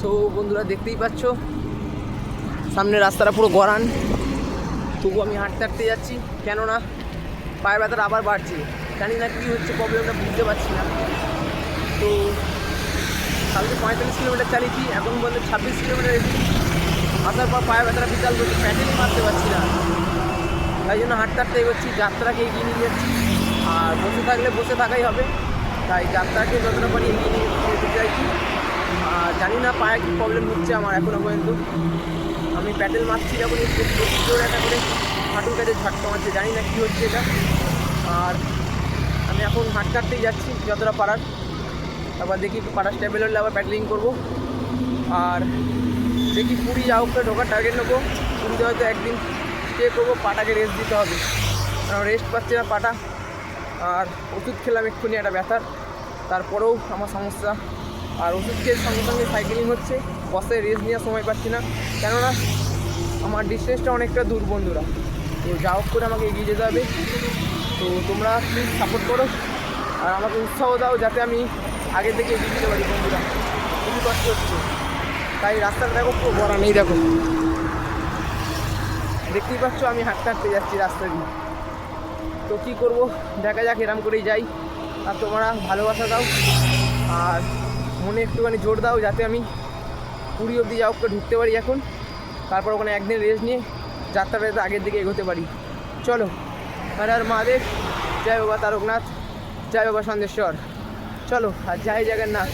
So বন্ধুরা দেখতেই পাচ্ছ সামনে রাস্তাটা পুরো গড়ান, তবু আমি হাঁটতে হাঁটতে যাচ্ছি, কেননা পায়ের ব্যথাটা আবার বাড়ছে। জানি না কী হচ্ছে, প্রবলেমটা বুঝতে পারছি না। তো কালকে 45 কিলোমিটার চালিয়েছি, এখন বলতে 26 কিলোমিটার এসেছি। আসার পর পায়ের ব্যথাটা বিশাল করছে, প্যাডেলই মারতে পারছি না। তাই জন্য হাঁটতে হাঁটতে এগোচ্ছি, যাত্রাকে এগিয়ে নিয়ে যাচ্ছি। আর বসে থাকলে বসে থাকাই হবে, তাই যাত্রাকে যতটা পারি এগিয়ে নিয়ে যেতে চাইছি। আর জানি না পায়ে কী প্রবলেম হচ্ছে আমার এখনও পর্যন্ত। আমি প্যাডেল মারছি যখন একটু জোরে একটা করে হাঁটুর কাছে ঝটকা মারছে, জানি না কী হচ্ছে এটা। আর আমি এখন হাঁটতে হাঁটতেই যাচ্ছি যতটা পারার। তারপর দেখি পাড়া স্টেবল হলে আবার প্যাডেলিং করবো। আর দেখি পুরী যাওয়া করে ঢোকার টার্গেট নেবো। পুরীতে হয়তো একদিন স্টে করবো, পাটাকে রেস্ট দিতে হবে, কারণ রেস্ট পাচ্ছে না পাটা। আর ওষুধ খেলাম এক্ষুনি একটা ব্যথার, তারপরেও আমার সমস্যা। আর ওষুধ খেয়ে সঙ্গে সঙ্গে সাইকেলিং হচ্ছে, বসে রেস্ট নেওয়ার সময় পাচ্ছি না, কেননা আমার ডিস্টেন্সটা অনেকটা দূর বন্ধুরা। তো যা হোক করে আমাকে এগিয়ে যেতে হবে। তো তোমরা প্লিজ সাপোর্ট করো আর আমাকে উৎসাহ দাও, যাতে আমি আগের থেকে এগিয়ে যেতে পারি বন্ধুরা। খুবই কষ্ট হচ্ছে, তাই রাস্তাটা দেখো পুরো ভরা নেই, দেখো দেখতেই পাচ্ছ আমি হাঁটতে হাঁটতে যাচ্ছি রাস্তা দিয়ে। তো কী করবো, দেখা যাক, এরম করেই যাই। আর তোমরা ভালোবাসা দাও আর মনে একটুখানি জোর দাও, যাতে আমি পুরী অবধি যা হোক করে ঢুকতে পারি এখন। তারপর ওখানে একদিন রেস্ট নিয়ে যাত্রাটা যাতে আগের দিকে এগোতে পারি। চলো, হর হর মহাদেব, জয় বাবা তারকনাথ, জয় বাবা সন্দেশ্বর। চলো, আর জয় জগন্নাথ।